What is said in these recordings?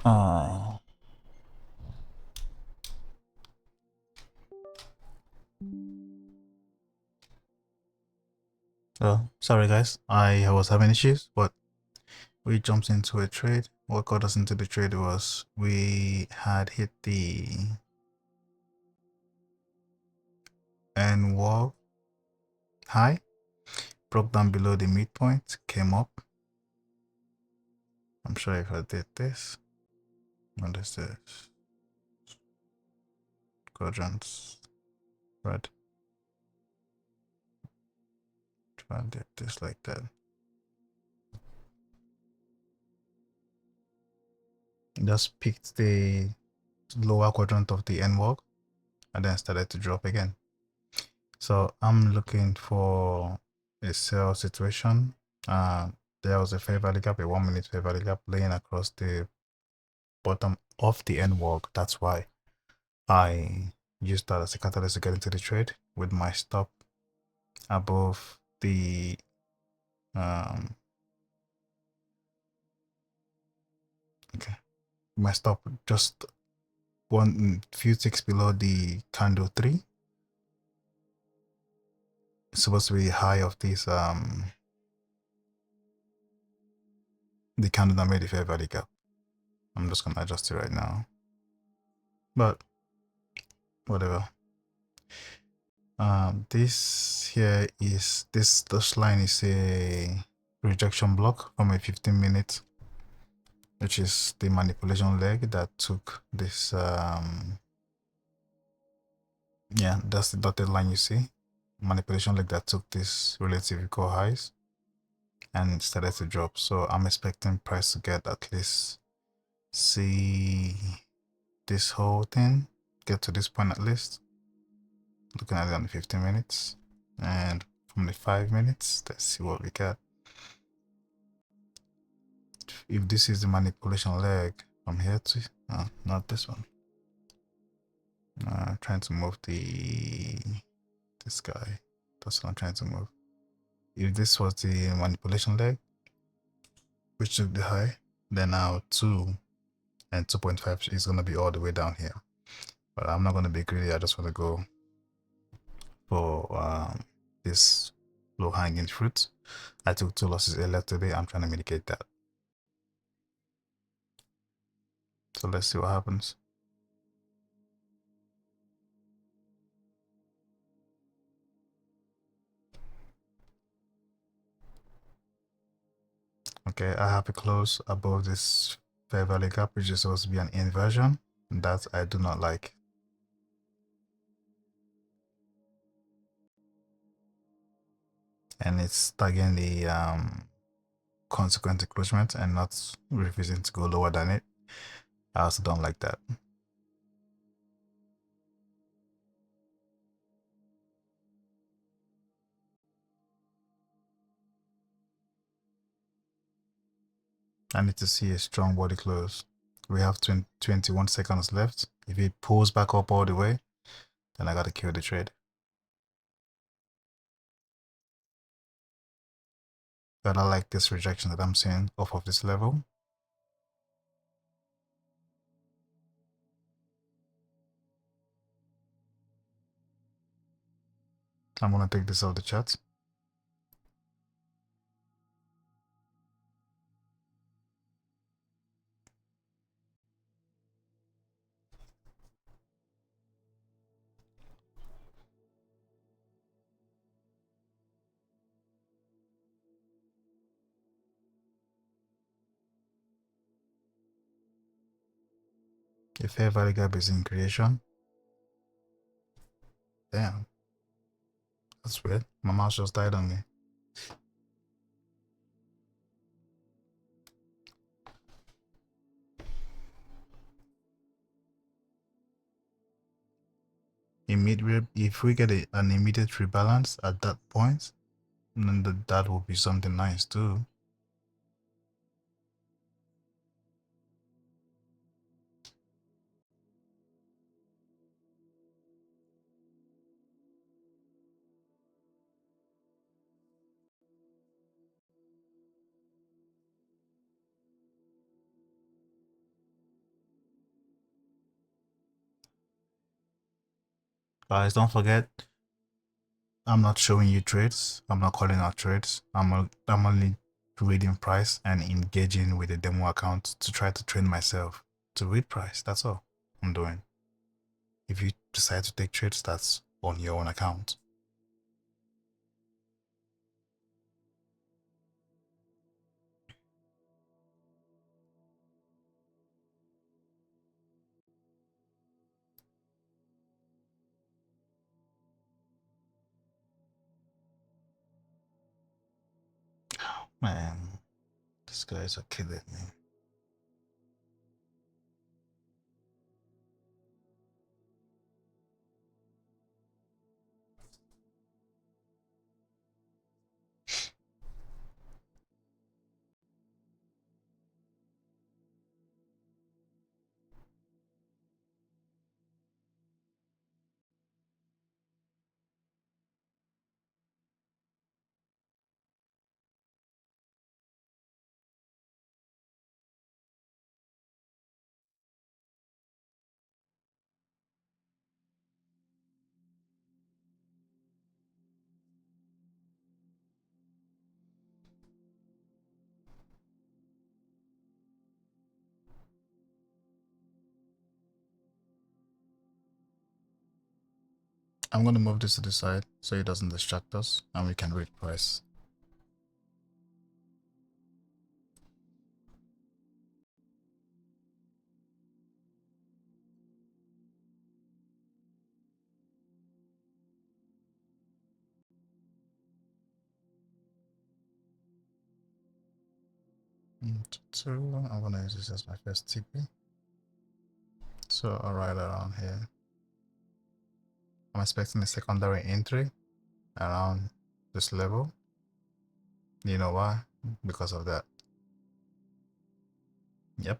Uh, oh, sorry guys. I was having issues, but we jumped into a trade. What got us into the trade was we had hit the end wall high, broke down below the midpoint, came up. I'm sure if I did this, what is this? Quadrants, right? Try and did this like that. Just picked the lower quadrant of the end wall and then started to drop again. So I'm looking for a sell situation. There was a fair value gap, a 1 minute fair value gap laying across the bottom of the end wall. That's why I used that as a catalyst to get into the trade with my stop above the okay, my stop just one few ticks below the candle 3. It's supposed to be high of this the candle that made the fair value gap. I'm just gonna adjust it right now, but whatever. This here is this line is a rejection block from a 15-minute, which is the manipulation leg that took this yeah, that's the dotted line you see, manipulation leg that took this relative equal highs and started to drop. So I'm expecting price to get at least see this whole thing, get to this point at least. Looking at it on the 15 minutes, and from the 5 minutes, let's see what we get. If this is the manipulation leg from here to not this one, trying to move this guy, that's what I'm trying to move. If this was the manipulation leg which took the high, then now 2 and 2.5 is going to be all the way down here, but I'm not going to be greedy. I just want to go for this low hanging fruit. I took 2 losses earlier today. I'm trying to mitigate that. So let's see what happens. Okay, I have a close above this fair value gap, which is supposed to be an inversion. That I do not like. And it's tagging the consequent encroachment and not refusing to go lower than it. I also don't like that. I need to see a strong body close. We have 21 seconds left. If it pulls back up all the way, then I gotta kill the trade. But I like this rejection that I'm seeing off of this level. I'm gonna take this off the chart. A fair value gap is in creation. Damn. That's weird. My mouse just died on me. If we get an immediate rebalance at that point, then that will be something nice too. Guys, don't forget, I'm not showing you trades. I'm not calling out trades. I'm only reading price and engaging with the demo account to try to train myself to read price. That's all I'm doing. If you decide to take trades, that's on your own account. Man, these guys are killing me. I'm gonna move this to the side so it doesn't distract us and we can read price. So I'm gonna use this as my first TP. So right around here, I'm expecting a secondary entry around this level. You know why? Because of that. Yep.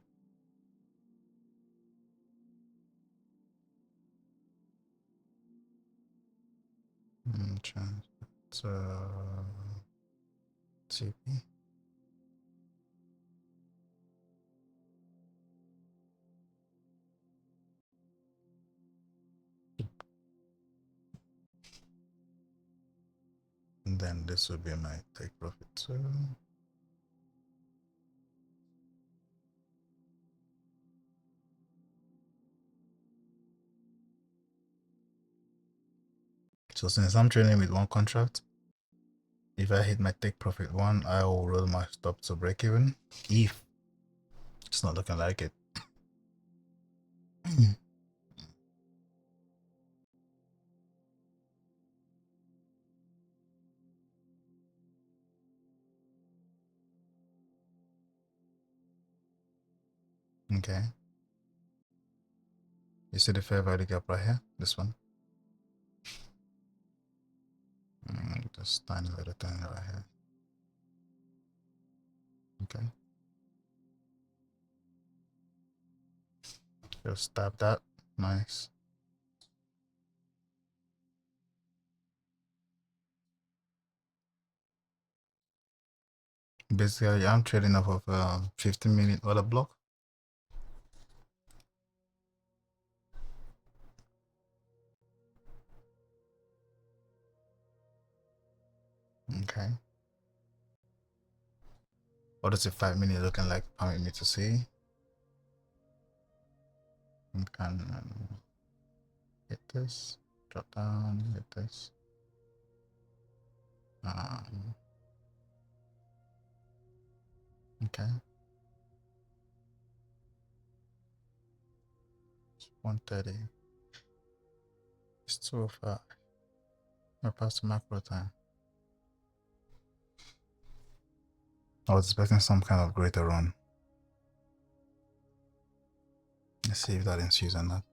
So TP. And then this will be my take profit too. So since I'm trading with one contract, if I hit my take profit one, I will roll my stop to break even. If it's not looking like it. Okay. You see the fair value gap right here? This one? This tiny little thing right here. Okay. Just tap that. Nice. Basically, I'm trading off of 15-minute order block. Okay. What is the 5-minute looking like? Permit me to see. You can hit this, drop down, hit this. Okay. It's 1:30. It's 2:05. We're past the macro time. I was expecting some kind of greater run. Let's see if that ensues or not.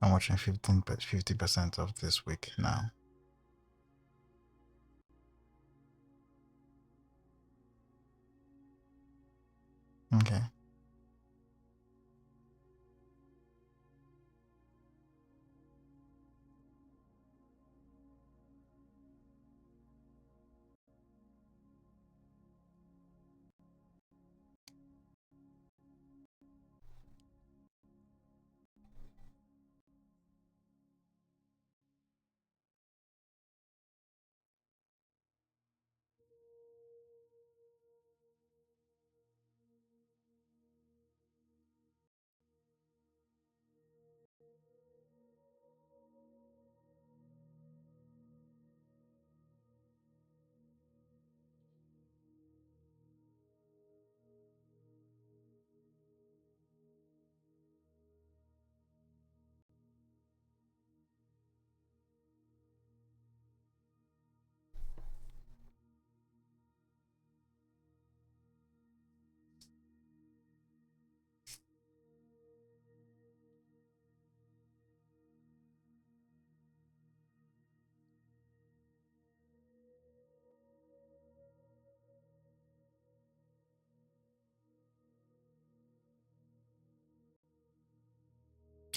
I'm watching 50% of this week now. Okay.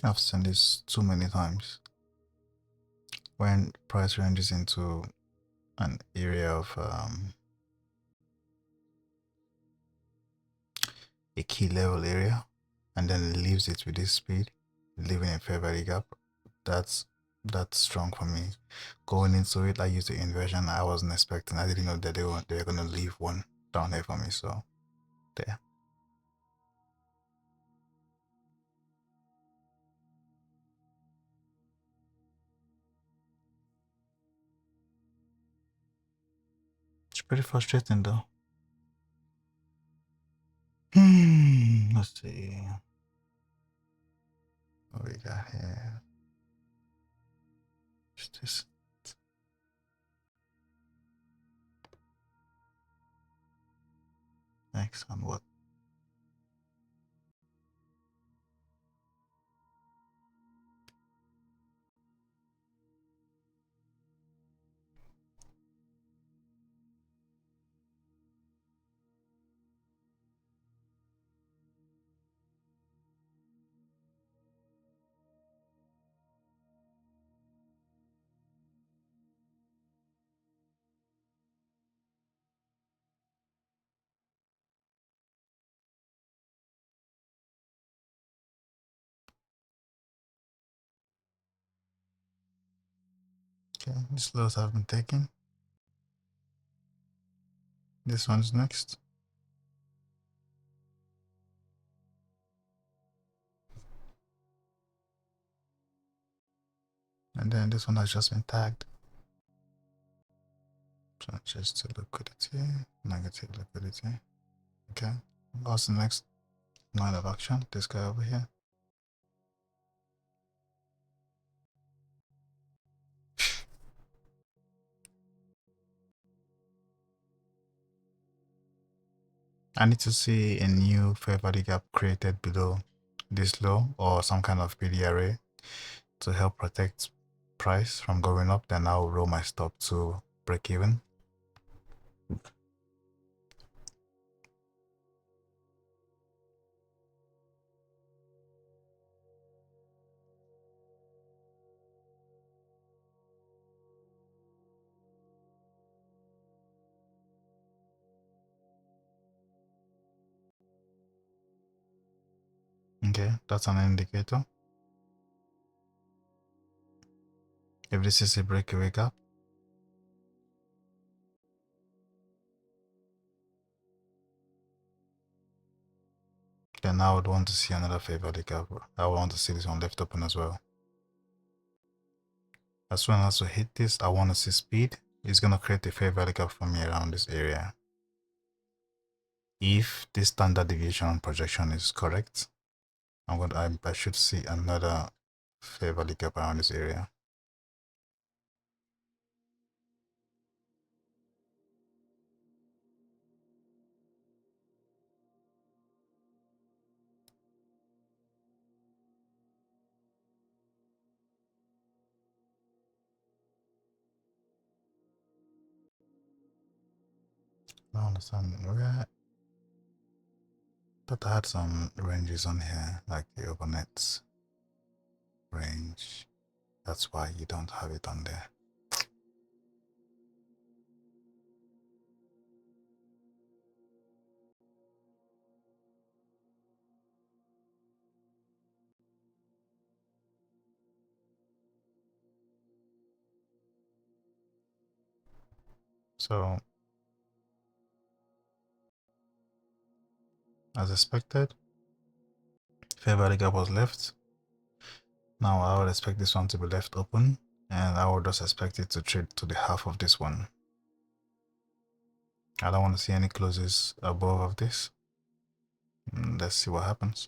I've seen this too many times. When price ranges into an area of a key level area and then leaves it with this speed, leaving a fair value gap, that's strong for me. Going into it, I used the inversion. I wasn't expecting. I didn't know that they were gonna leave one down there for me. So there. It's pretty frustrating though. Let's see what we got here. What's this? Next on what? Okay, these lows have been taken. This one's next. And then this one has just been tagged. So just liquidity, negative liquidity. Okay. What's the next line of action? This guy over here. I need to see a new fair value gap created below this low or some kind of PD array to help protect price from going up. Then I'll roll my stop to break even. Okay, that's an indicator. If this is a breakaway gap, then I would want to see another fair value gap. I would want to see this one left open as well. As soon as we hit this, I want to see speed it's gonna create a fair value gap for me around this area. If this standard deviation projection is correct, I should see another fair value gap around this area. I don't understand. But I had some ranges on here, like the overnet range. That's why you don't have it on there. So, as expected, fair value gap was left. Now I would expect this one to be left open, and I would just expect it to trade to the half of this one. I don't want to see any closes above of this. Let's see what happens.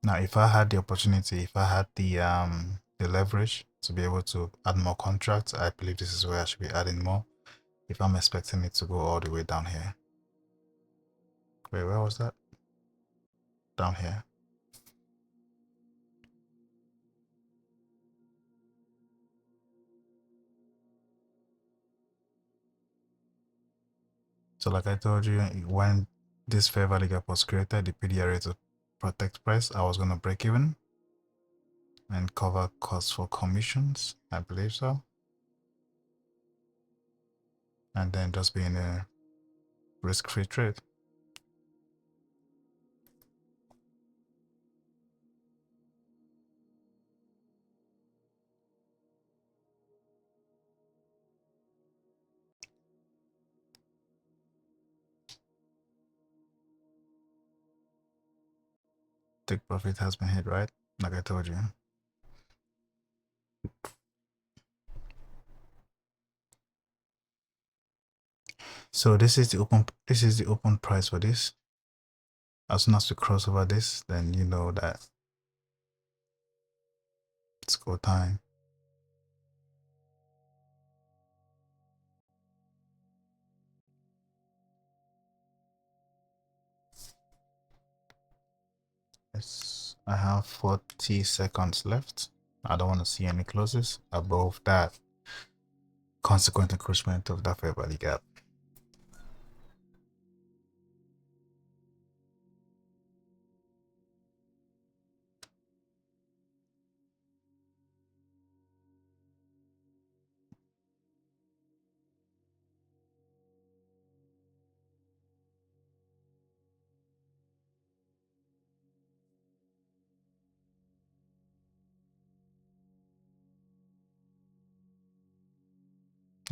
Now, if I had the opportunity, if I had the leverage to be able to add more contracts, I believe this is where I should be adding more. If I'm expecting it to go all the way down here. Wait, where was that? Down here. So like I told you, when this fair value gap was created, the PDRA to protect price, I was going to break even and cover costs for commissions. I believe so. And then just be in a risk-free trade. Take profit has been hit, right? Like I told you. So this is the open price for this. As soon as we cross over this, then you know that it's go time. Yes, I have 40 seconds left. I don't want to see any closes above that consequent encroachment of that fair value gap.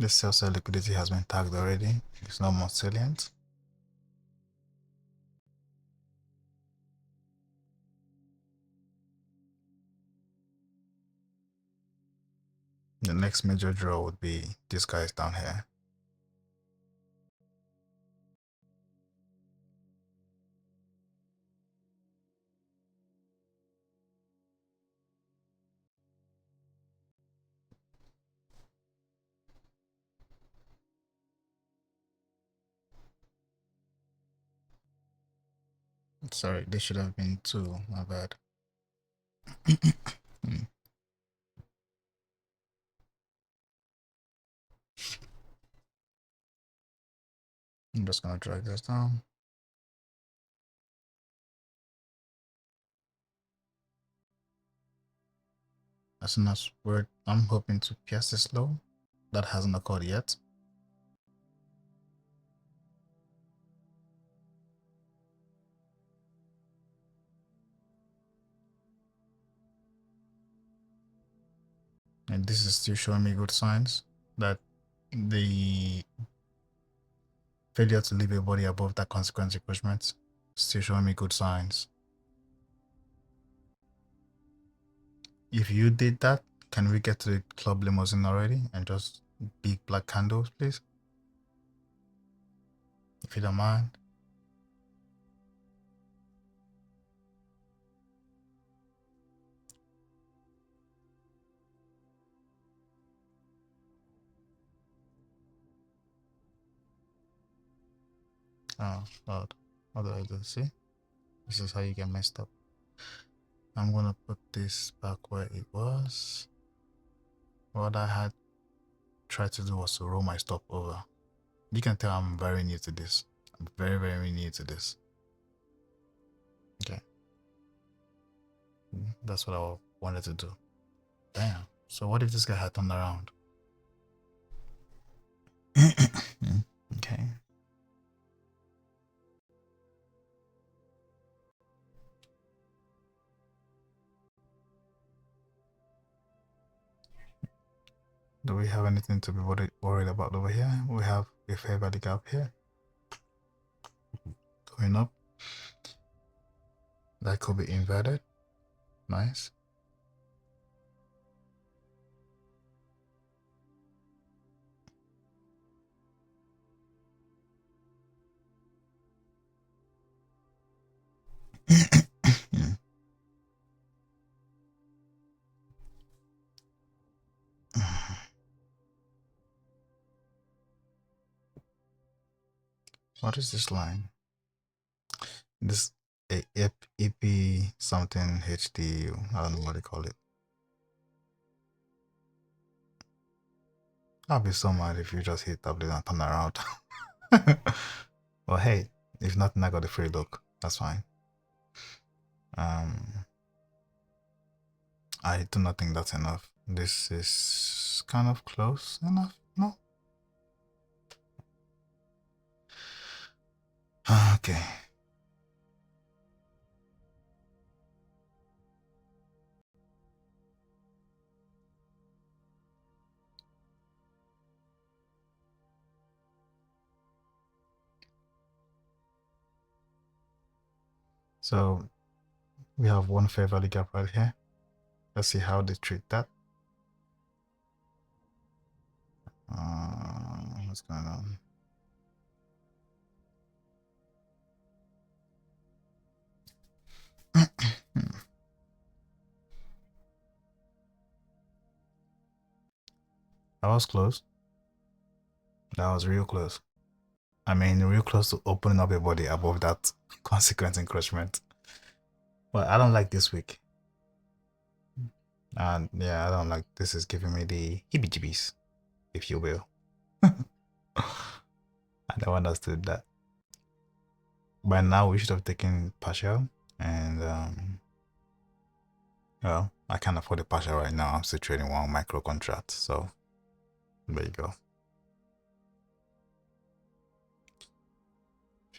The sell side liquidity has been tagged already. It's not more salient. The next major draw would be these guys down here. Sorry, they should have been two. My bad. I'm just gonna drag this down. As soon as I'm hoping to pierce this low. That hasn't occurred yet. And this is still showing me good signs that the failure to leave a body above that consequence encroachment still showing me good signs. If you did that, can we get to the club limousine already and just big black candles, please? If you don't mind. Oh, God. What do I do? See? This is how you get messed up. I'm gonna put this back where it was. What I had tried to do was to roll my stop over. You can tell I'm very new to this. I'm very, very new to this. Okay. That's what I wanted to do. Damn. So what if this guy had turned around? Okay. Do we have anything to be worried about over here? We have a fair value gap here. Going up. That could be inverted. Nice. What is this line? This EP something HD. I don't know what they call it. I'll be so mad if you just hit tablet and turn around. Well, hey, if nothing, I got a free look. That's fine. I do not think that's enough. This is kind of close enough. No. Okay. So we have one fair value gap right here. Let's see how they treat that. What's going on? That was close. That was real close. I mean, real close to opening up a body above that consequence encroachment. But I don't like this week. And yeah, I don't like this. Is giving me the heebie-jeebies, if you will. I never understood that. By now, we should have taken partial, and well, I can't afford a partial right now. I'm still trading one micro contract, so there you go.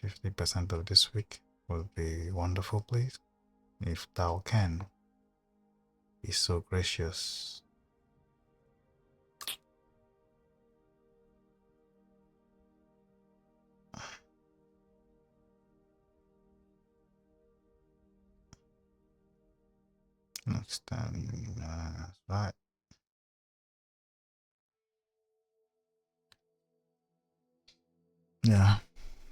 50% of this week would be wonderful, please. If thou can be so gracious. Next time, right. Yeah,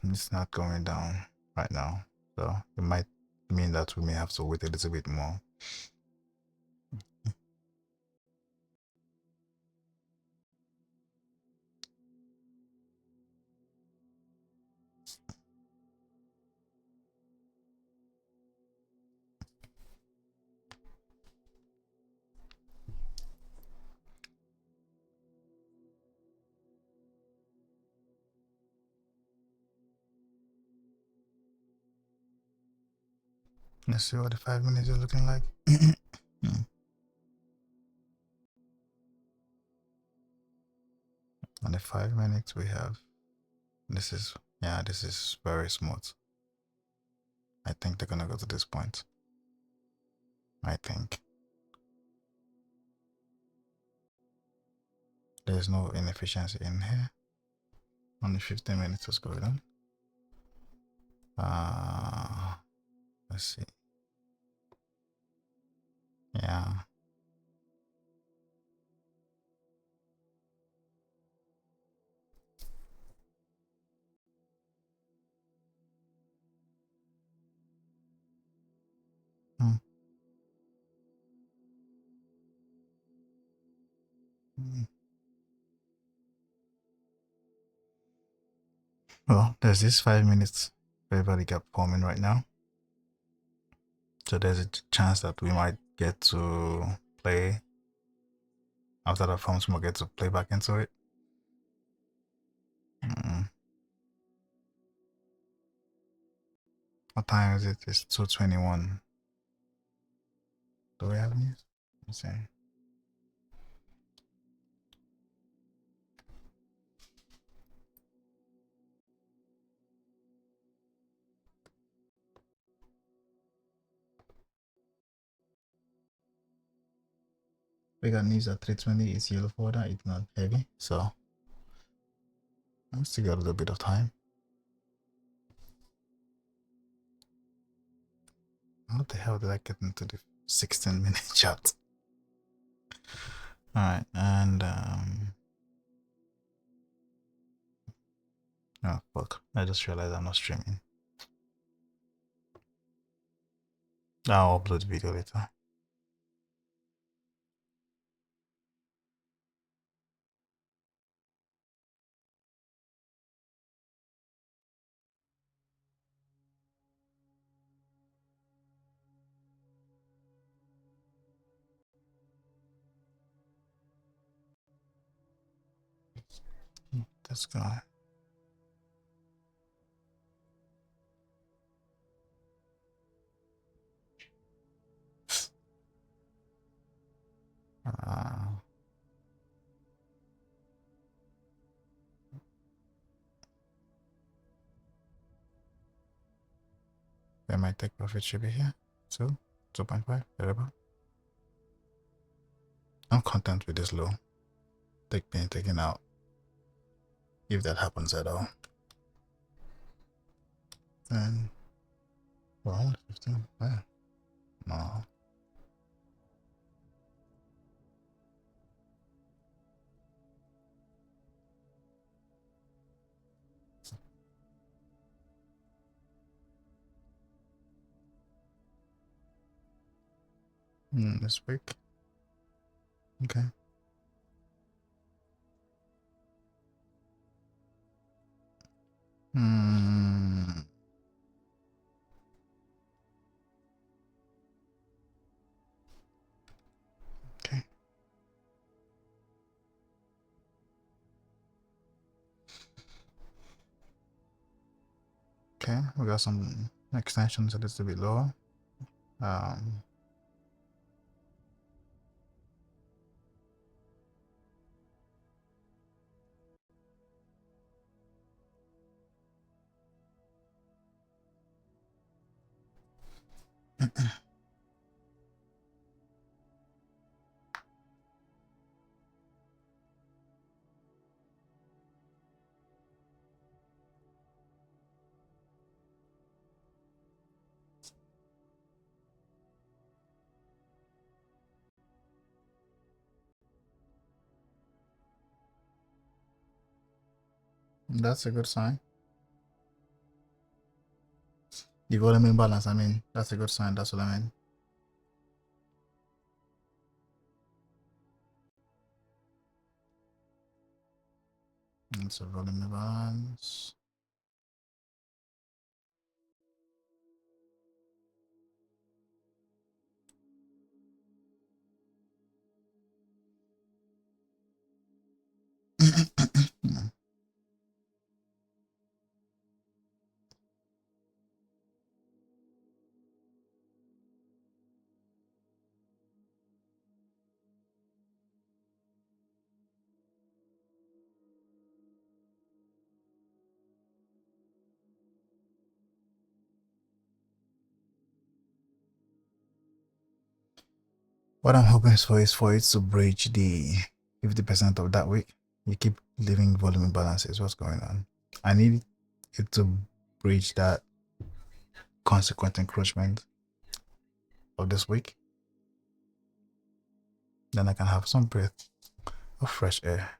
it's not going down right now, so it might mean that we may have to wait a little bit more. Let's see what the 5 minutes is looking like. On the 5 minutes we have, this is very smooth. I think they're gonna go to this point. I think there's no inefficiency in here. Only 15 minutes is going on. Let's see. Yeah, Well, there's this 5 minutes Beverly Gap forming right now. So there's a chance that we might get to play after that forms, we'll get to play back into it. What time is it? It's 2:21. Do we have news? Let's see. We got news at 3:20. It's yellow folder. It's not heavy, so I still got a little bit of time. What the hell did I get into the 16-minute chat? All right, and oh fuck! I just realized I'm not streaming. I'll upload the video later. This guy. Then my take profit should be here. So 2.5 variable. I'm content with this low. Take being taken out. If that happens at all. Then well, only 15. Yeah. No. This week. Okay. Okay. Okay, we got some extensions a little bit lower. That's a good sign. The volume imbalance, I mean, that's a good sign. That's what I mean. It's a volume imbalance. What I'm hoping for is for it to bridge the 50% of that week. You keep leaving volume imbalances. What's going on? I need it to bridge that consequent encroachment of this week. Then I can have some breath of fresh air.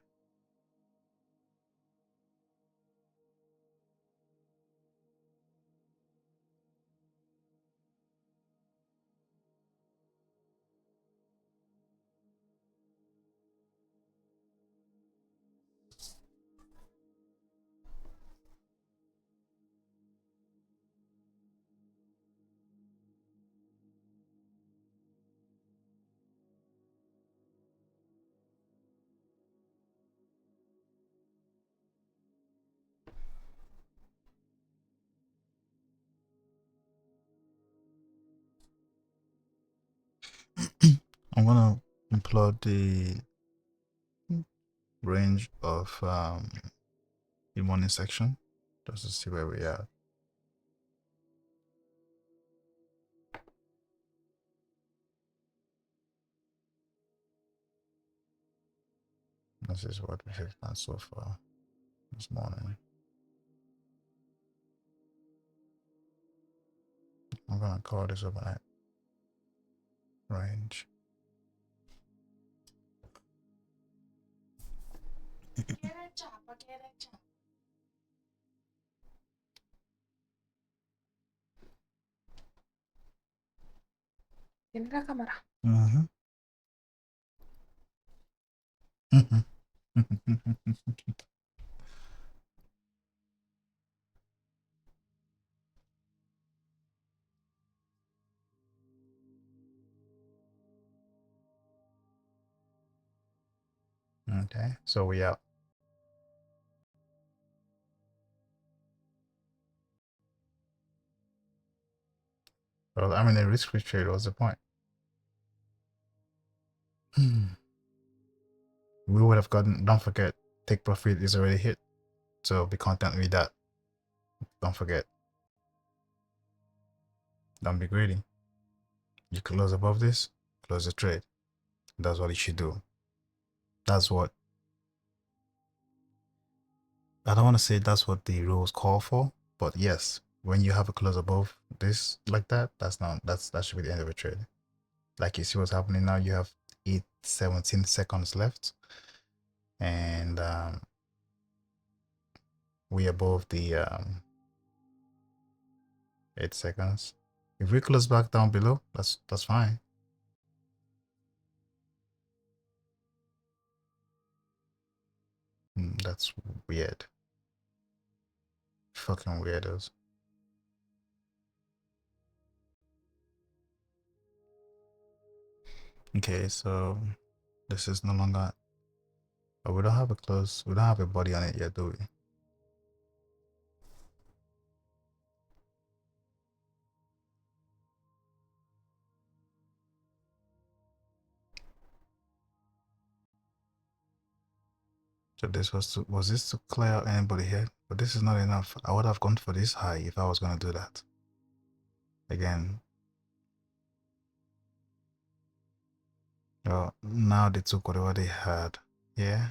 I'm gonna implode the range of the morning section just to see where we are. This is what we have done so far this morning. I'm gonna call this overnight range. Tiene la cámara. Okay, so we out. Well, I mean, a risk-free trade. What's the point? We would have gotten. Don't forget, take profit is already hit, so be content with that. Don't forget. Don't be greedy. You close above this, close the trade. That's what you should do. That's what I don't want to say that's what the rules call for, but yes, when you have a close above this like that, that should be the end of a trade. Like you see what's happening now, you have 17 seconds left, and we above the 8 seconds. If we close back down below, that's fine. That's weird. Fucking weirdos. Okay, so this is no longer. Oh, we don't have a close. We don't have a body on it yet, do we? So this was this to clear out anybody here? But this is not enough. I would have gone for this high if I was gonna do that. Again. Well, now they took whatever they had. Yeah.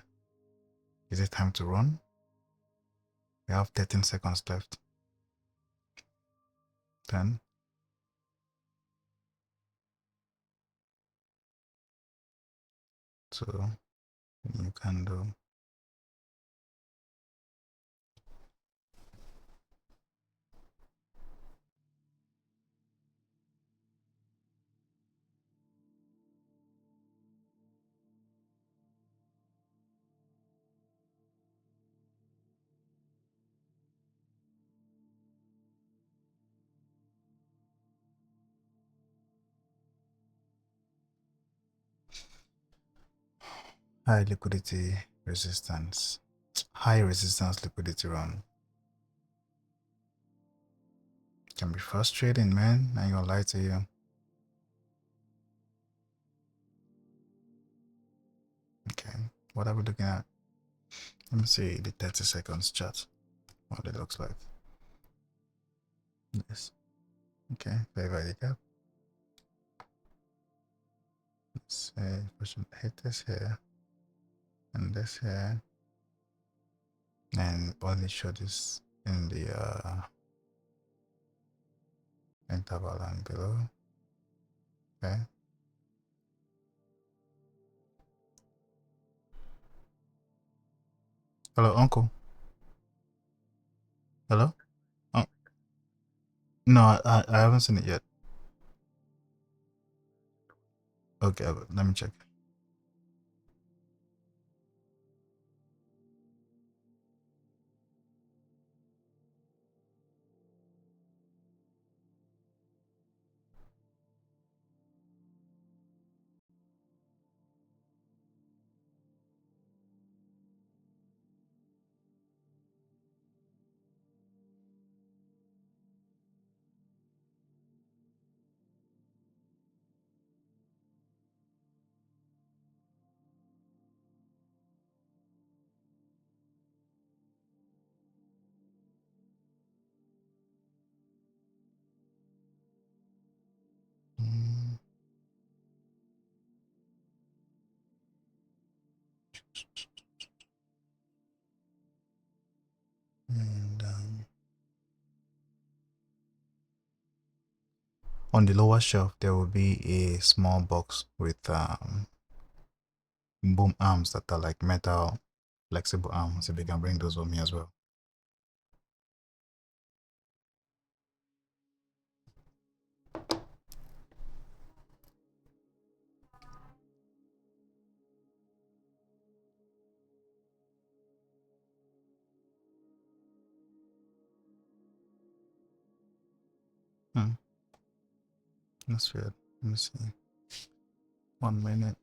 Is it time to run? We have 13 seconds left. 10. 2. New candle. High liquidity resistance. High resistance liquidity run. Can be frustrating, man. I ain't gonna lie to you. Okay. What are we looking at? Let me see the 30 seconds chart. What it looks like. Yes. Okay. Very gap. Let's say we should hit this here and this here, and only show this in the interval and below. Okay. Hello, uncle. Hello. Oh, no, I haven't seen it yet. Okay, let me check. And on the lower shelf, there will be a small box with boom arms that are like metal flexible arms. If you can bring those with me as well. Hmm. That's weird. Let me see. 1 minute.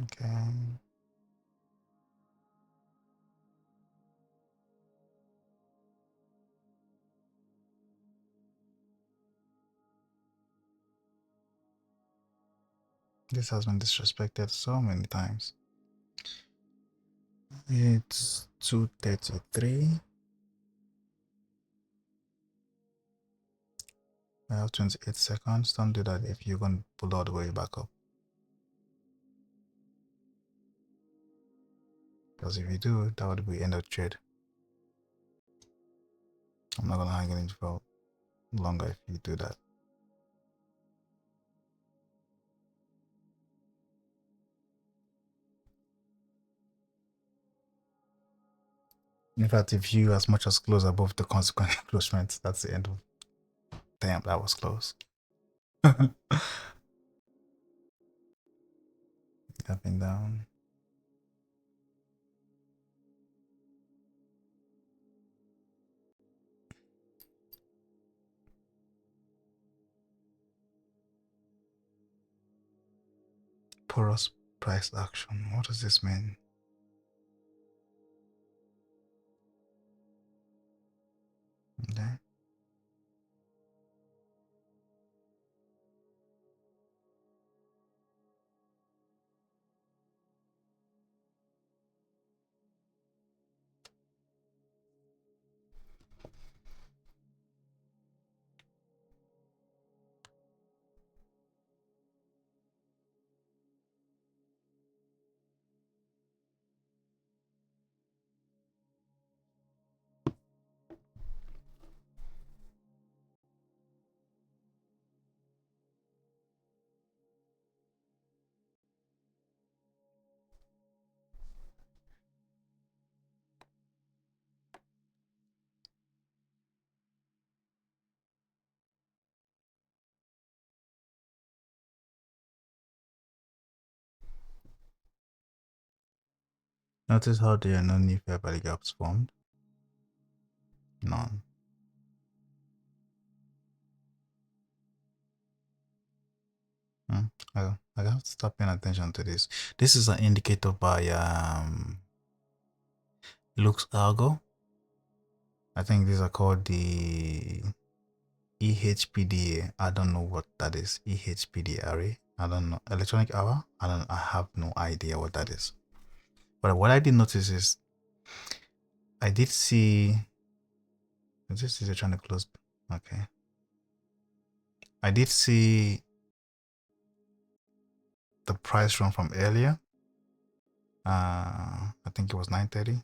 Okay. This has been disrespected so many times. It's 2:33. I have 28 seconds. Don't do that if you're going to pull all the way back up. Because if you do, that would be end of trade. I'm not going to hang it in for longer if you do that. In fact, if you as much as close above the consequent encroachment, that's the end of. Damn, that was close. Up and down. Porous price action. What does this mean? Okay. Notice how there are no new fair value gaps formed. None. I have to start paying attention to this. This is an indicator by Lux Algo. I think these are called the EHPDA. I don't know what that is. EHPDA. I don't know. Electronic hour. I have no idea what that is. But what I did notice is I did see. Is it trying to close? Okay. I did see the price run from earlier. I think it was 9:30.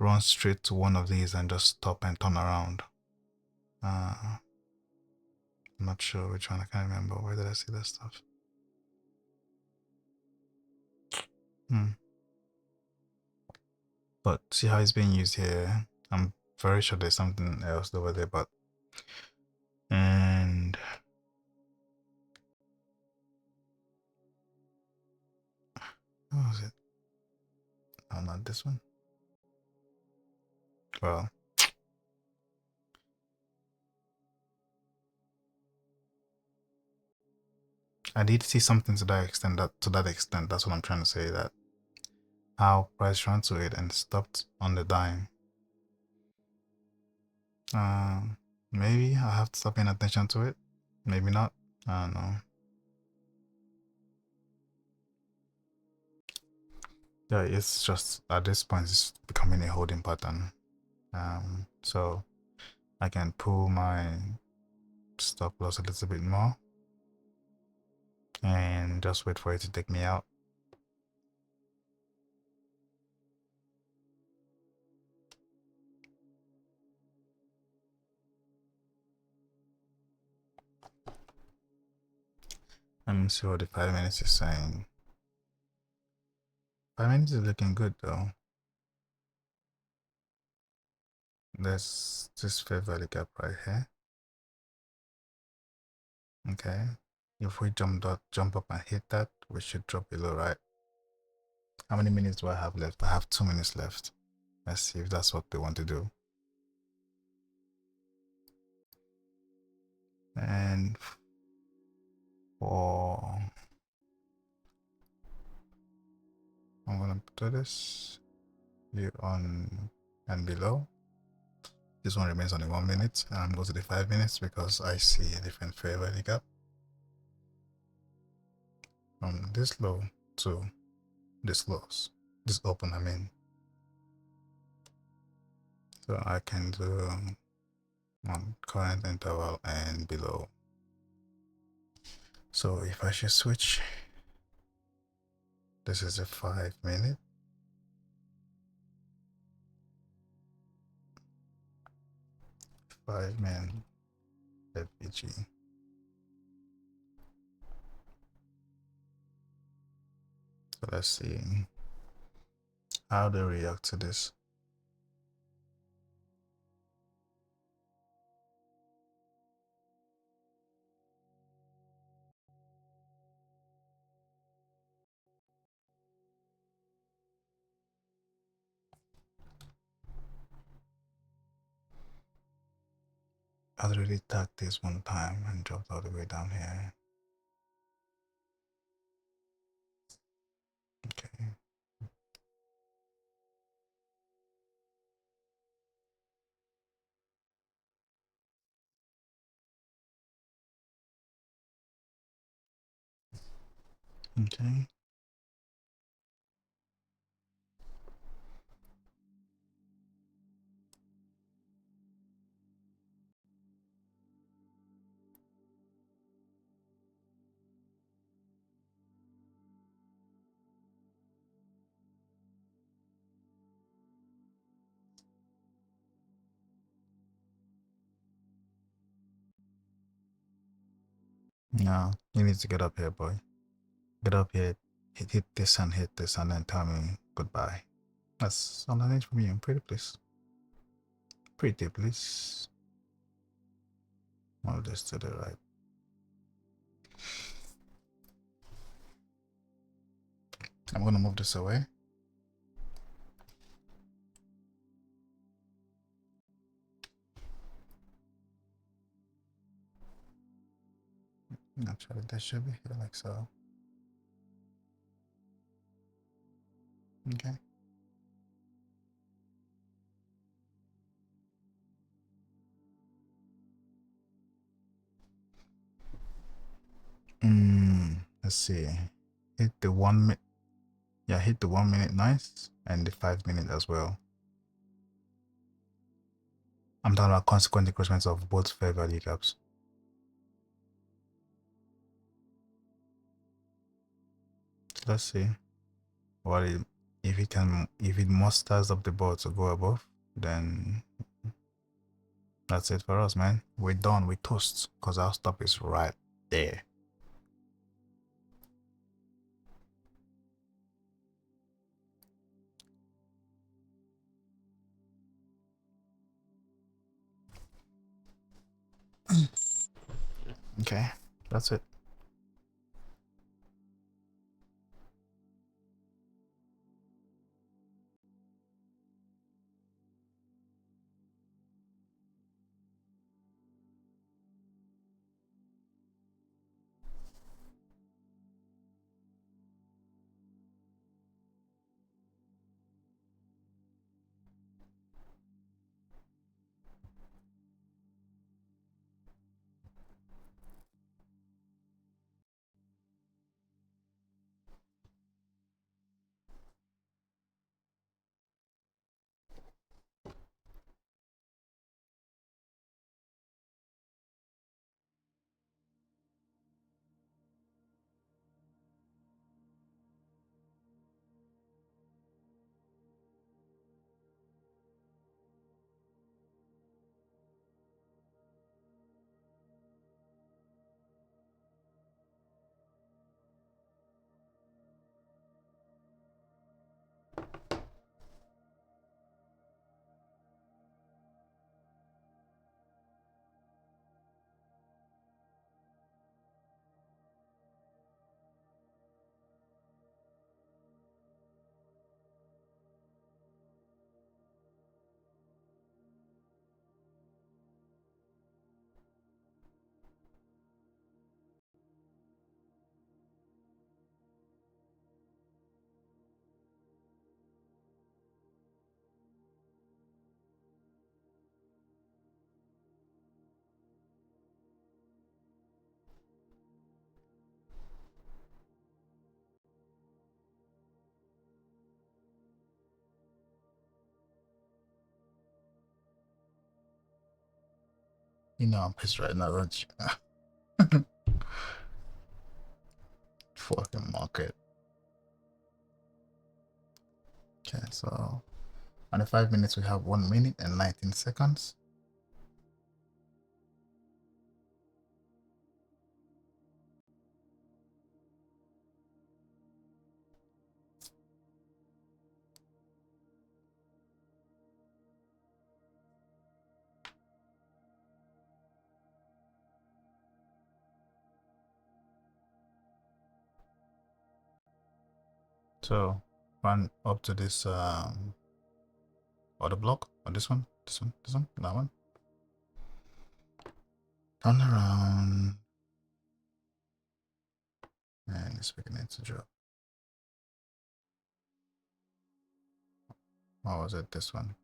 Run straight to one of these and just stop and turn around. I'm not sure which one. I can't remember. Where did I see that stuff? But see how it's being used here. I'm very sure there's something else over there, but and what was it? Oh, not this one. Well, I did see something to that extent. That's what I'm trying to say. That how price ran to it and stopped on the dime. Maybe I have to stop paying attention to it. Maybe not. I don't know. Yeah, it's just at this point it's becoming a holding pattern. So I can pull my stop loss a little bit more and just wait for it to take me out. Let me see what the 5 minutes is saying. 5 minutes is looking good though. There's this fair value gap right here. Okay. If we jump up and hit that, we should drop below, right? How many minutes do I have left? I have 2 minutes left. Let's see if that's what they want to do. And for I'm gonna put this here on and below. This one remains on the 1 minute, and I'm going to the 5 minutes because I see a different fair value gap from this low to this close, this open. I mean, so I can do on current interval and below. So if I should switch, this is a 5 minute. 5 minute FPG. So let's see how they react to this. I already tagged this one time and dropped all the way down here. Okay. Okay. Now you need to get up here, boy. Get up here, hit this and hit this, and then tell me goodbye. That's all I need from you. Pretty please. Pretty please. Move this to the right. I'm gonna move this away. Actually, that should be here like so. Okay. Let's see. Hit the 1 minute. Yeah, hit the 1 minute nice and the 5 minute as well. I'm talking about consequent decrements of both fair value gaps. Let's see what it, if it musters up the board to go above, then that's it for us, man. We're done. We toast because our stop is right there. Okay, that's it. You know I'm pissed right now, don't you? Fucking market. Okay, so on the 5 minutes we have 1 minute and 19 seconds. So run up to this other block, or this one, that one. Turn around and it's beginning to drop. Or was it this one?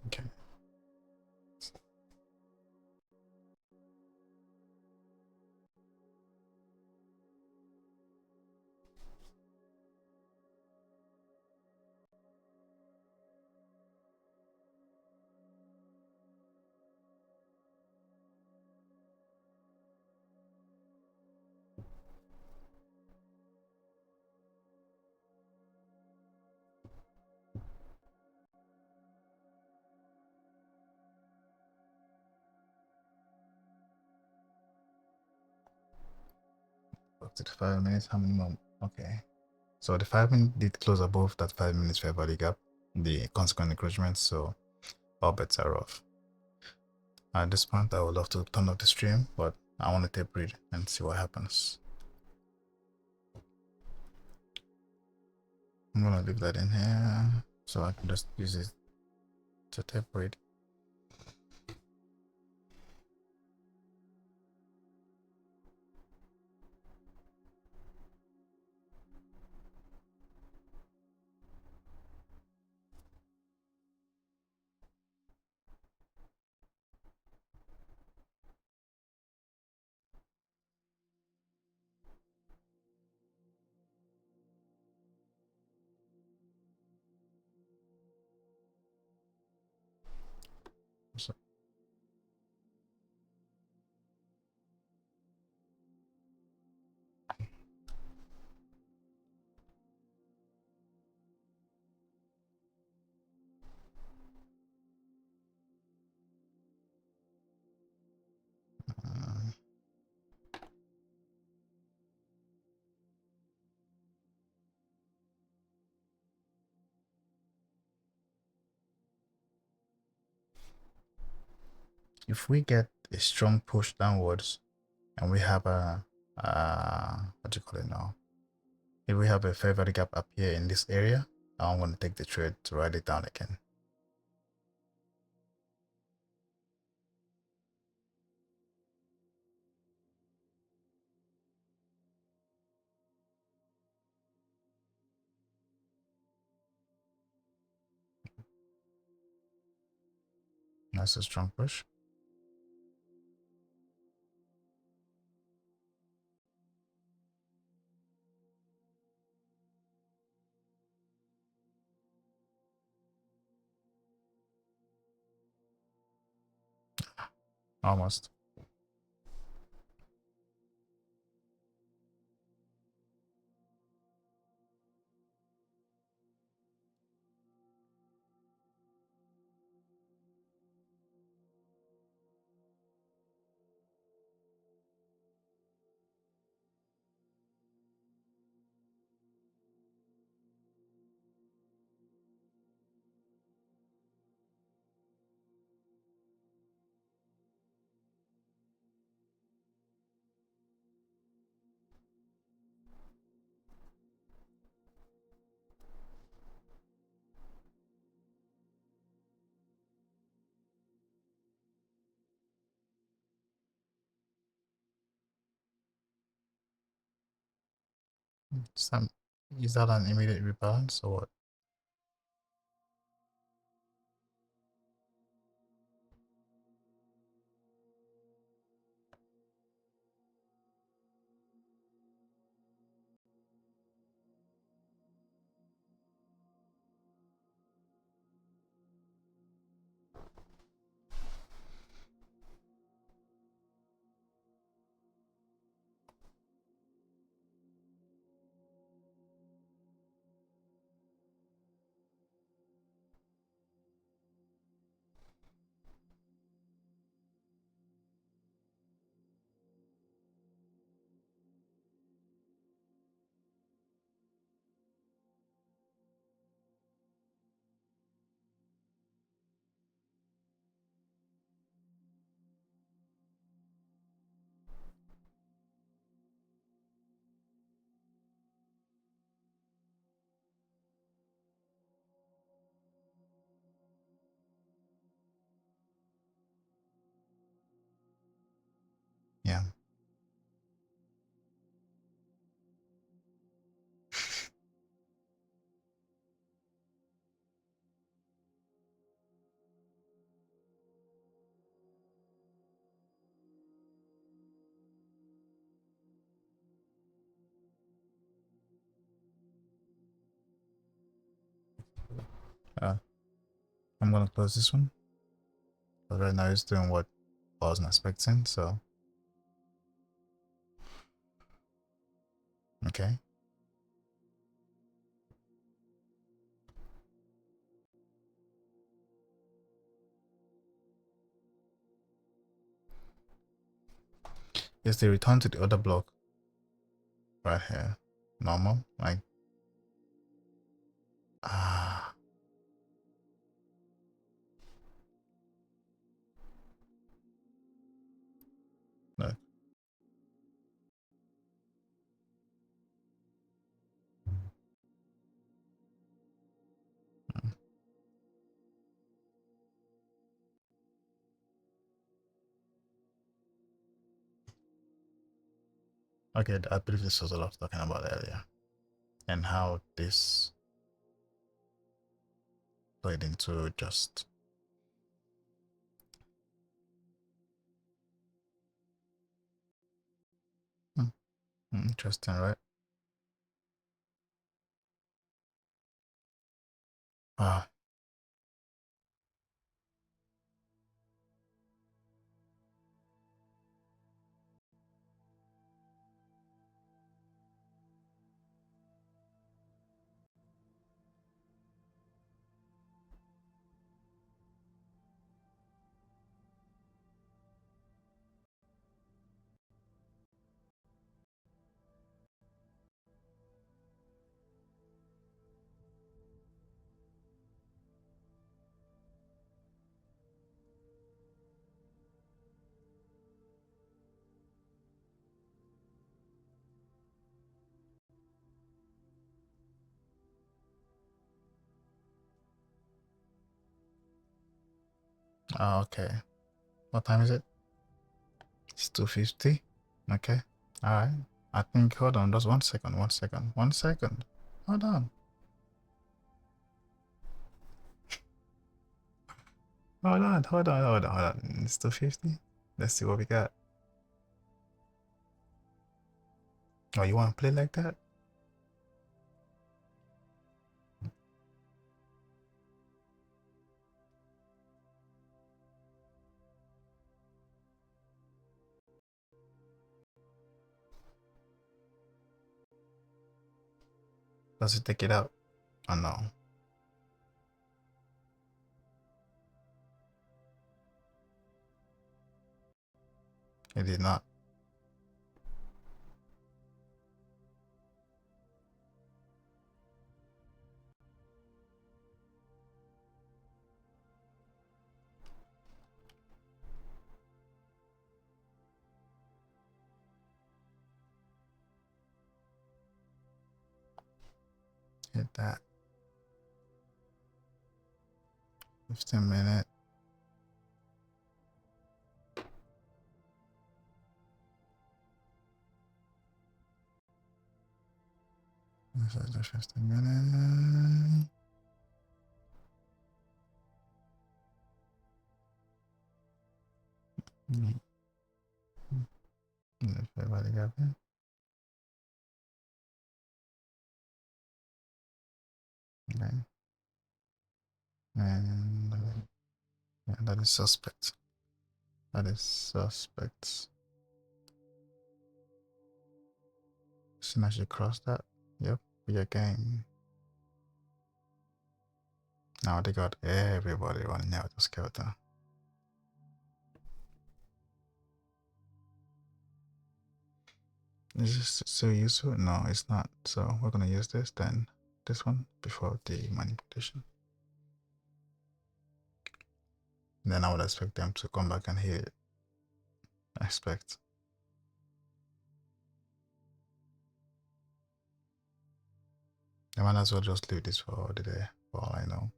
Okay. Up to the 5 minutes. How many more? Okay. So the 5 minute did close above that 5 minutes fair value gap, the consequent encroachment. So all bets are off. At this point, I would love to turn off the stream, but I want to tape read and see what happens. I'm gonna leave that in here so I can just use it to tape read. So uh, if we get a strong push downwards and we have a what do you call it now? If we have a fair value gap up here in this area, I'm going to take the trade to write it down again. That's a strong push. Almost. Some is that an immediate rebalance or what? Yeah. Uh, I'm gonna close this one. But right now it's doing what I wasn't expecting, so okay. Yes, they return to the other block right here. Normal. Like ah look. Okay, I believe this was what I was talking about earlier. And how this played into just hmm, interesting, right? Ah, okay. What time is it? It's 2:50. Okay. Alright. I think hold on, just 1 second, 1 second, 1 second. Hold on. Hold on. It's 2:50. Let's see what we got. Oh, you wanna play like that? Does it take it out? Oh no. It did not. Hit that. 15 minute. This is the 15 minutes. If everybody got it. Okay. And yeah, that is suspect. That is suspect. As soon as you cross that, yep, we are game. Now they got everybody running out of skeleton. Is this so useful? No, it's not. So we're gonna use this then. This one before the manipulation. Then I would expect them to come back and hit it. I expect. I might as well just leave this for the day, for all I know.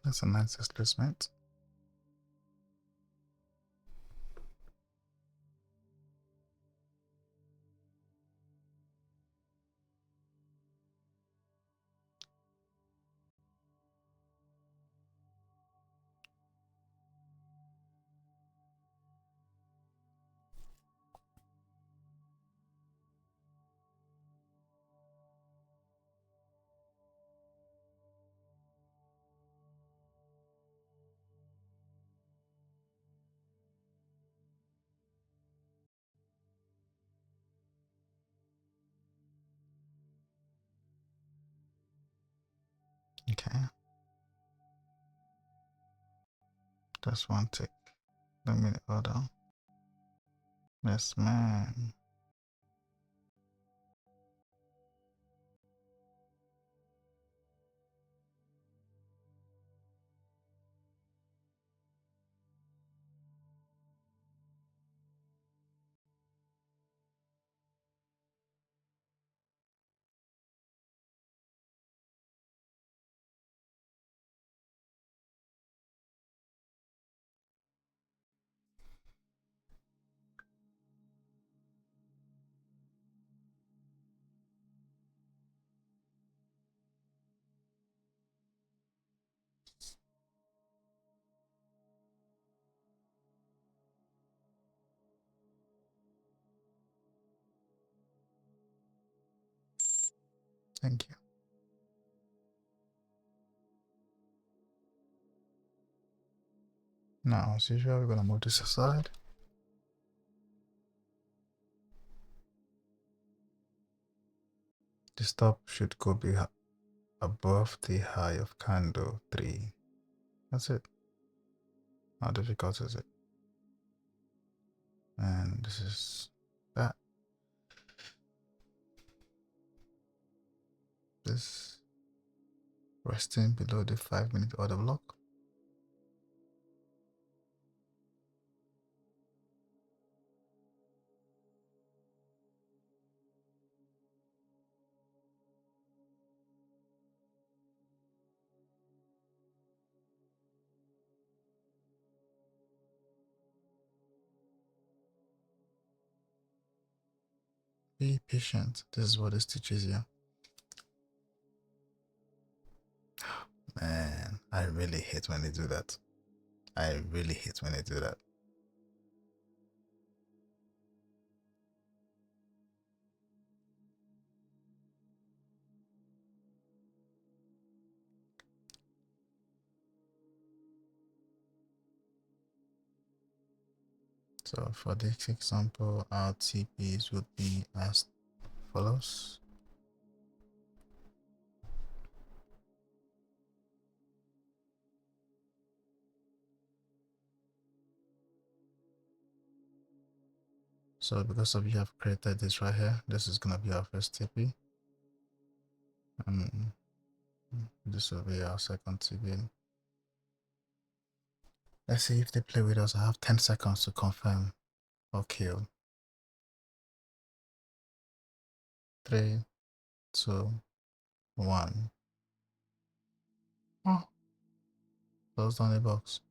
That's a nice displacement. Okay. Just one tick. Let me order. Yes, man. Thank you. Now, as usual, we're gonna move this aside. The stop should go be above the high of candle 3. That's it. How difficult is it? And this is that. This resting below the 5-minute order block. Be patient. This is what this teaches you. Man, I really hate when they do that. I really hate when they do that. So for this example, our TPs would be as follows. So because of you have created this right here, this is gonna be our first TP. This will be our second TP. Let's see if they play with us. I have 10 seconds to confirm or kill. Three, two, one. Oh, close down the box.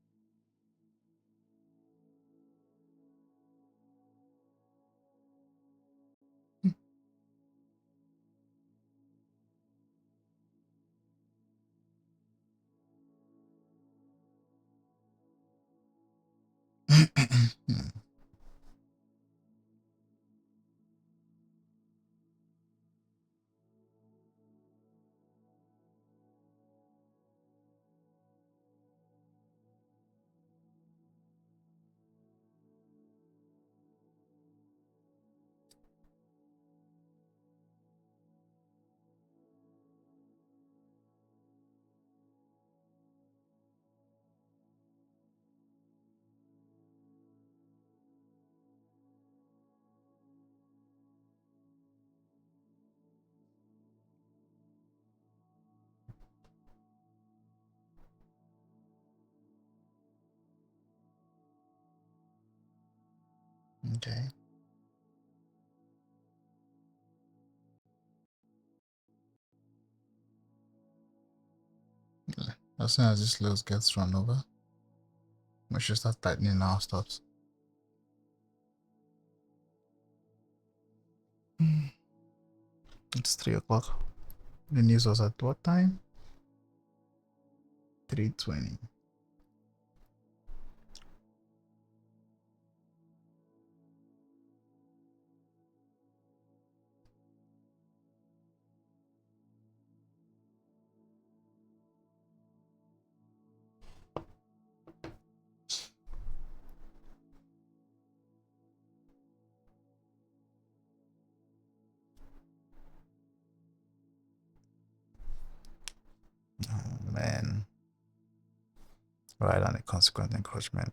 Okay. As soon as this load gets run over, we should start tightening our stops. It's 3 o'clock. The news was at what time? 3:20. Oh man. Right on the consequent encroachment.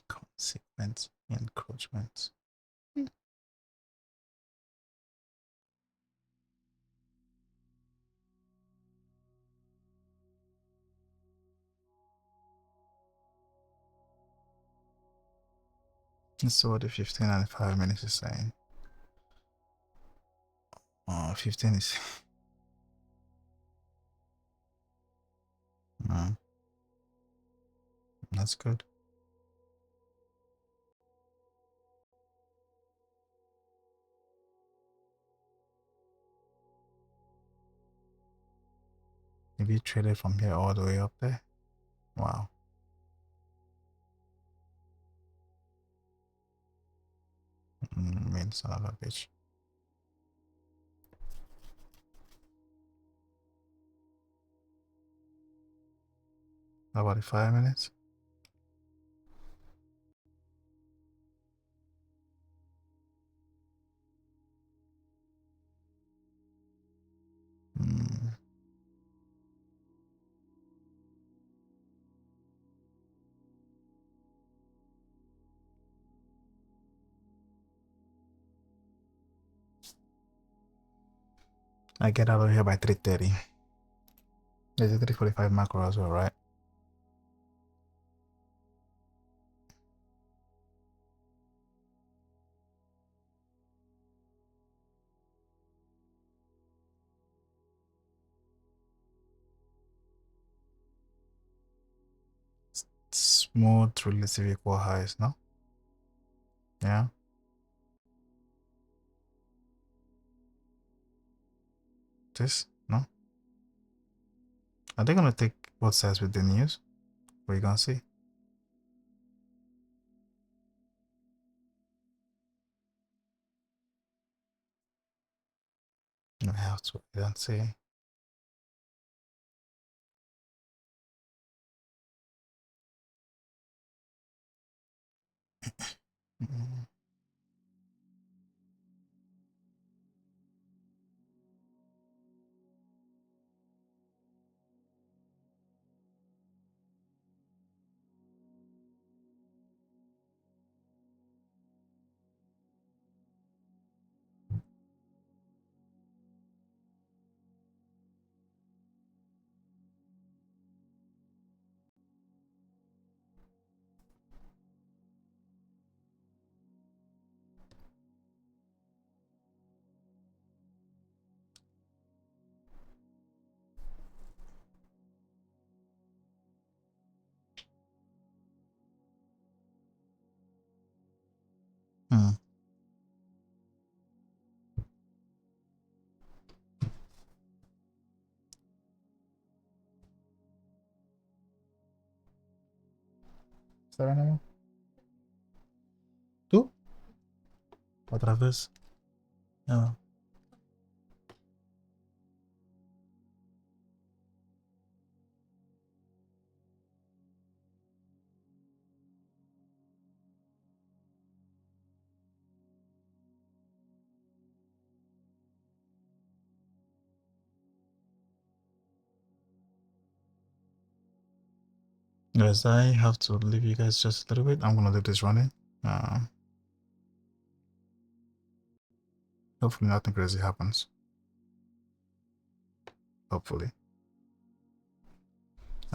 Consequent encroachment. Let's see what the 15 and the 5 minutes is saying. 15 is. That's good. Maybe you traded from here all the way up there. Wow. Mean son of a bitch. How about the 5 minutes? I get out of here by 3:30. There's a 3:45 macro as well, right? Smooth relative equal highs, no? Yeah. This? No? Are they gonna take both sides with the news? What are you gonna see? I have to wait and see. Mm. ¿Saben algo? ¿Tú? ¿Otra vez? No. Guys, I have to leave you guys just a little bit. I'm gonna leave this running. Hopefully nothing crazy happens. Hopefully.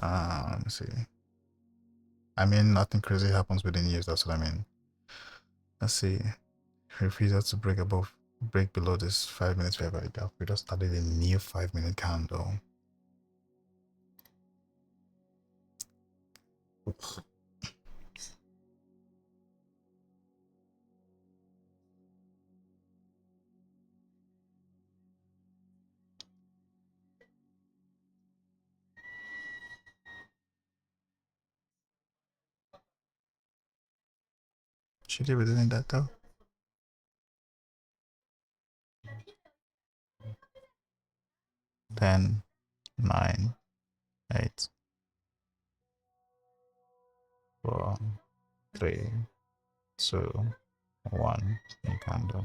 Let me see. I mean, nothing crazy happens within years. That's what I mean. Let's see. Refuses to break below this 5 minutes fair gap. We just started a new 5 minute candle. Should you be doing that though? 10, 9, 8, 4, 3, 2, 1. New candle.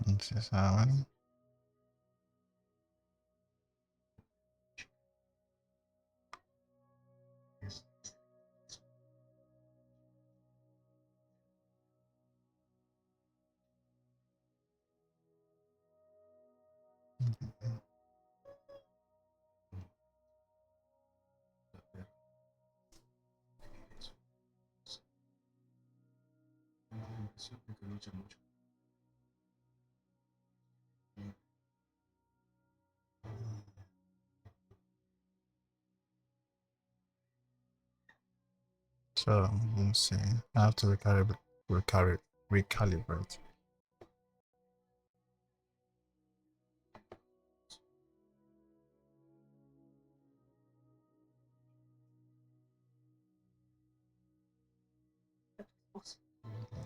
This is 7. So let's see. I have to recalibrate.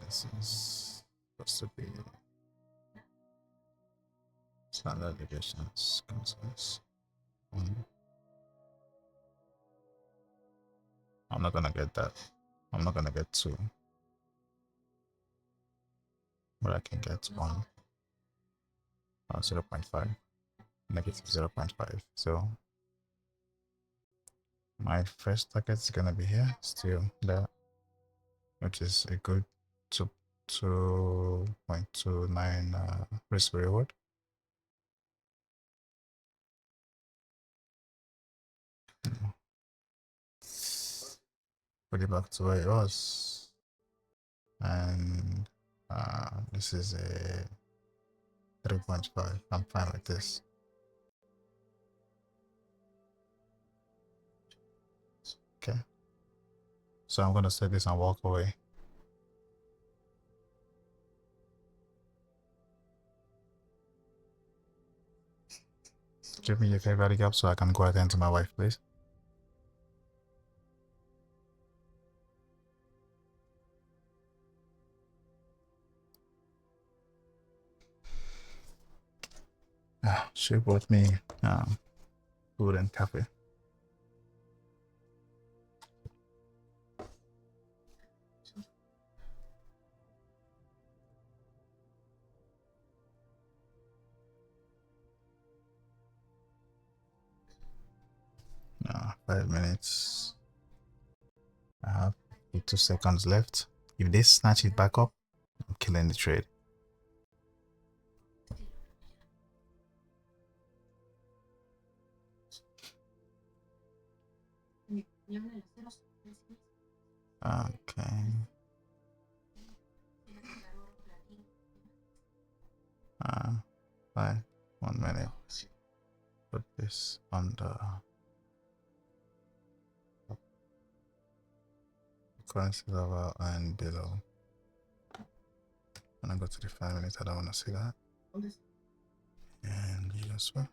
This is supposed to be standard deviations, concise. I'm not gonna get that. I'm not gonna get 2, but I can get 1 or 0.5, negative 0.5. So my first target is gonna be here, still there, which is a good 2.29 risk reward. Put it back to where it was, and this is a 3.5. I'm fine with this. Okay, so I'm gonna set this and walk away. Give me your favorite gap so I can go attend to my wife, please. She brought me food and coffee. 5 minutes. I have 2 seconds left. If they snatch it back up, I'm killing the trade. Okay. Fine. 1 minute. Put this on the currency level and below. And I go to the 5 minutes. I don't want to see that. And yes, well.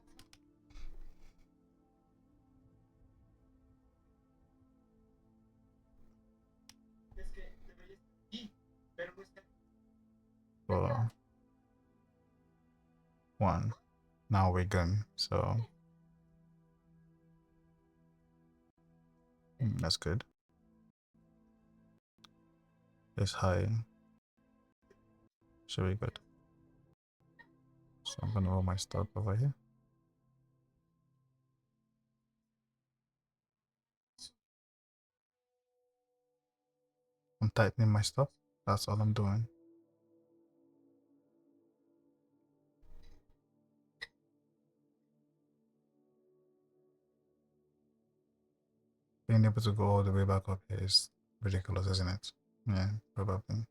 For 1. Now we're good. So that's good. It's high. Should be good. So I'm gonna roll my stop over here. I'm tightening my stop. That's all I'm doing. Being able to go all the way back up here is ridiculous, isn't it? Yeah, probably.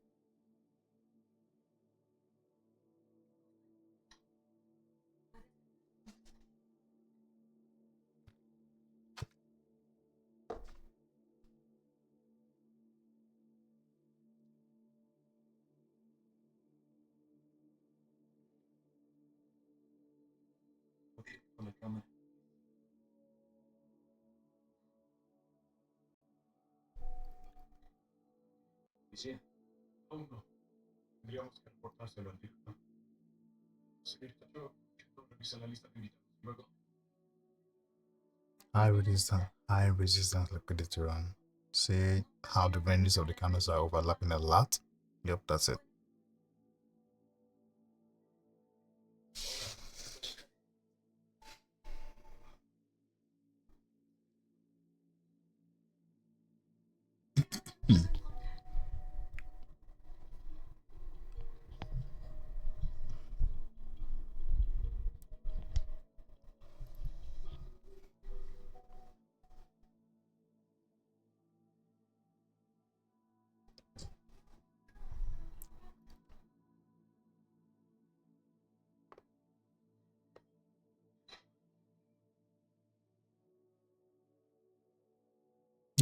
High resistance liquidity run. See how the ranges of the candles are overlapping a lot? Yep, that's it.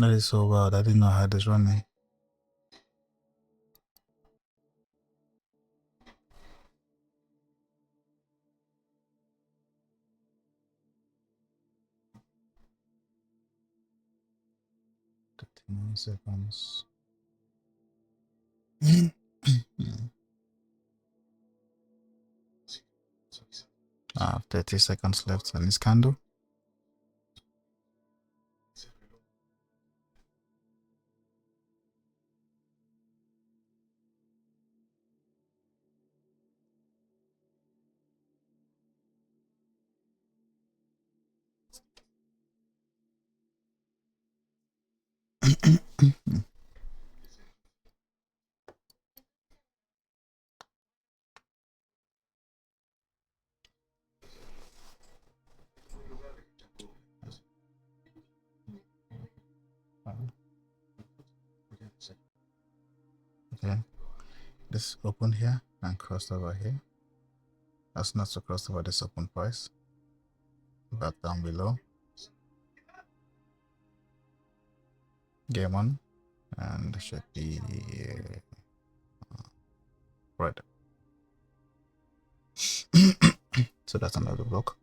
That is so wild. I didn't know how this running. Seconds. 30 seconds left on this candle. Okay, this open here and crossed over here. That's not so crossed over this open price. Back down below. Game on, and should be right. So that's another block.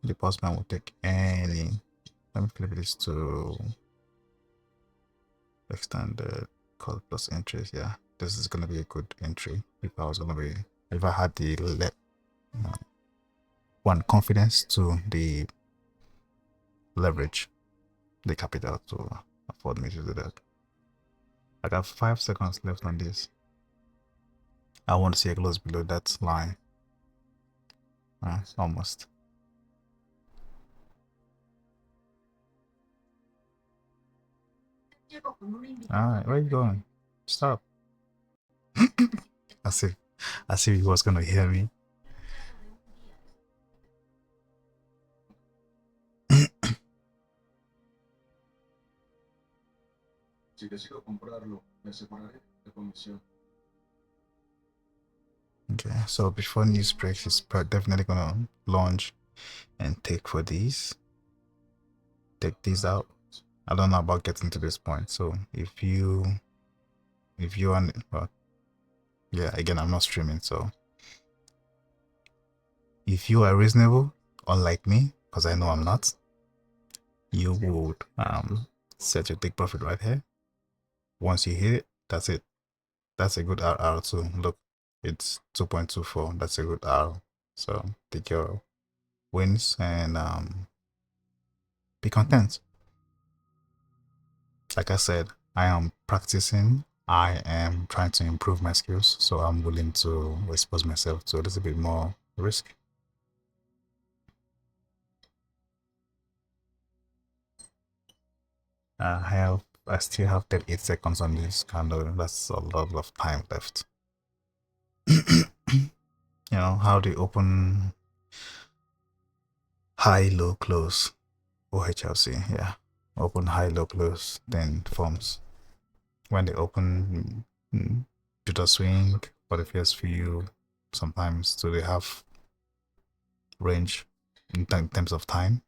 The postman will take any. Let me flip this to extended call plus entries. Yeah, this is gonna be a good entry. If I had the one confidence to the leverage, the capital to afford me to do that. I got 5 seconds left on this. I want to see a close below that line. Almost. Alright, where you going? Stop. I see he was gonna hear me. Okay, so before news breaks, it's definitely gonna launch and take for these. Take these out. I don't know about getting to this point. So if you want, well, yeah, again, I'm not streaming. So if you are reasonable, unlike me, because I know I'm not, you would set your take profit right here. Once you hit it, that's it. That's a good RR too. Look, it's 2.24. That's a good R. So take your wins and be content. Like I said, I am practicing. I am trying to improve my skills, so I'm willing to expose myself to a little bit more risk. I still have 38 seconds on this candle. That's a lot of time left. You know how they open high, low, close. OHLC, yeah. Open high, low, close, then forms. When they open, do the swing for the first few, sometimes do they have range in terms of time?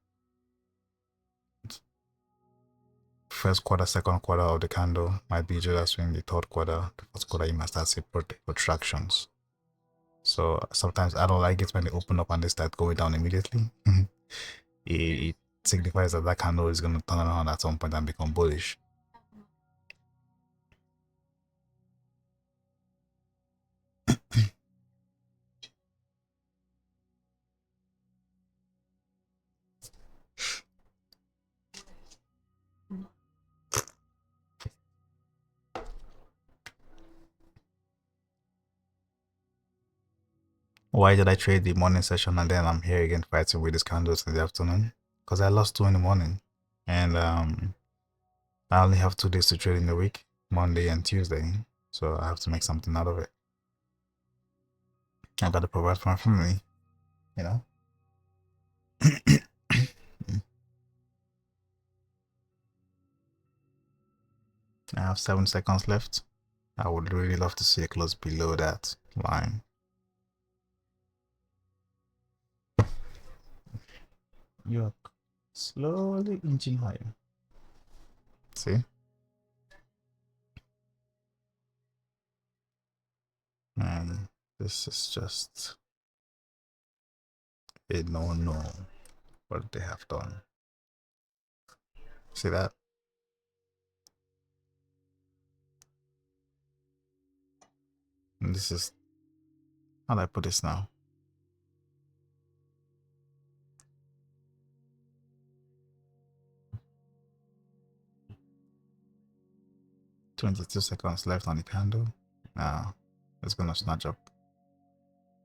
First quarter, second quarter of the candle might be just swing. The third quarter, the fourth quarter, you must start see protractions. So sometimes I don't like it when they open up and they start going down immediately. It signifies that that candle is going to turn around at some point and become bullish. Why did I trade the morning session and then I'm here again fighting with these candles in the afternoon? Because I lost two in the morning, and I only have 2 days to trade in the week, Monday and Tuesday, so I have to make something out of it. I got to provide for my family, you know. I have 7 seconds left. I would really love to see a close below that line. You're slowly inching higher. See? And this is just a no what they have done. See that? And this is, how do I put this now? 22 seconds left on the candle. Now it's gonna snatch up.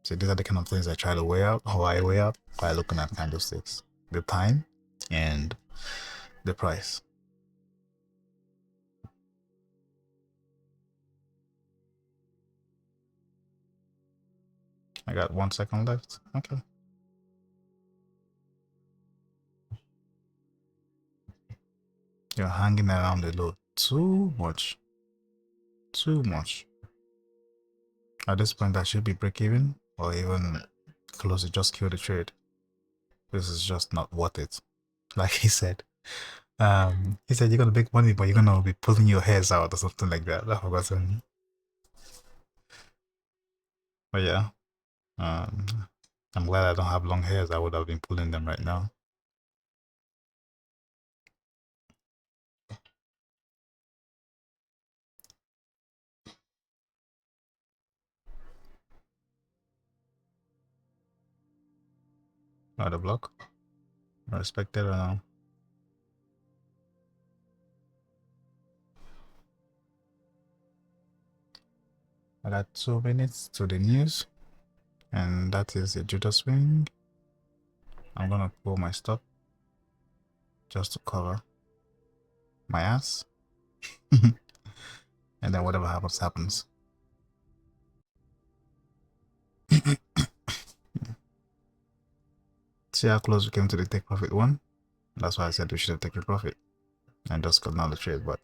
So these are the kind of things I try to weigh out, how I weigh out by looking at candlesticks, the time and the price. I got 1 second left. Okay. You're hanging around the low too much. Too much. At this point, I should be break even or even close to just kill the trade. This is just not worth it. Like he said you're gonna make money, but you're gonna be pulling your hairs out or something like that. I forgot something. But yeah, I'm glad I don't have long hairs. I would have been pulling them right now. Not a block. Respected or no? I got 2 minutes to the news, and that is a Judah swing. I'm gonna pull my stop just to cover my ass, and then whatever happens, happens. See how close we came to the take profit one? That's why I said we should have taken profit and just got another trade, but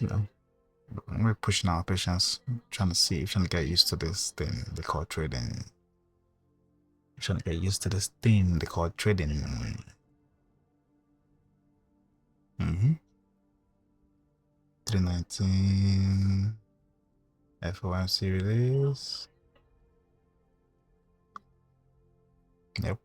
you know. we're pushing our patience, trying to get used to this thing they call trading. Trying to get used to this thing they call trading. Mm-hmm. 319 FOMC release. Yep.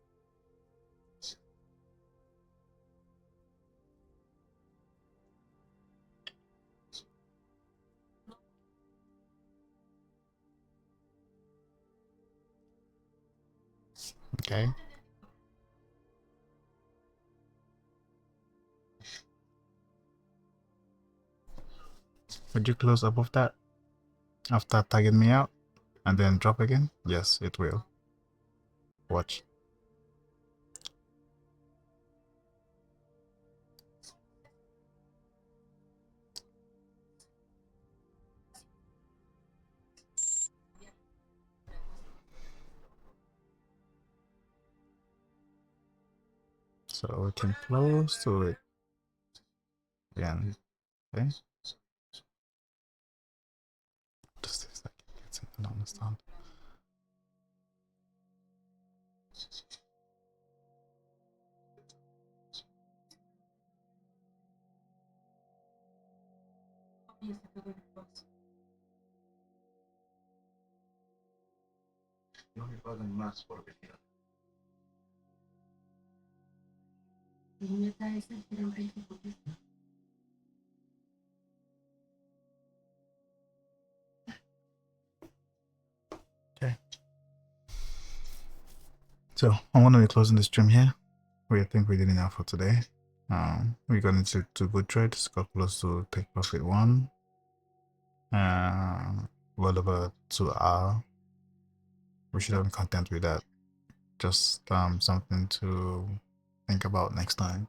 Okay. Would you close above that after tagging me out and then drop again? Yes, it will. Watch. So we can close to it again. Okay. Just a second. Get something on the stand. Okay. So I'm going to be closing the stream here. We think we did enough for today. We got into two good trades, got close to take profit one. Well over 2 hour. We should have been content with that. Just something to think about next time.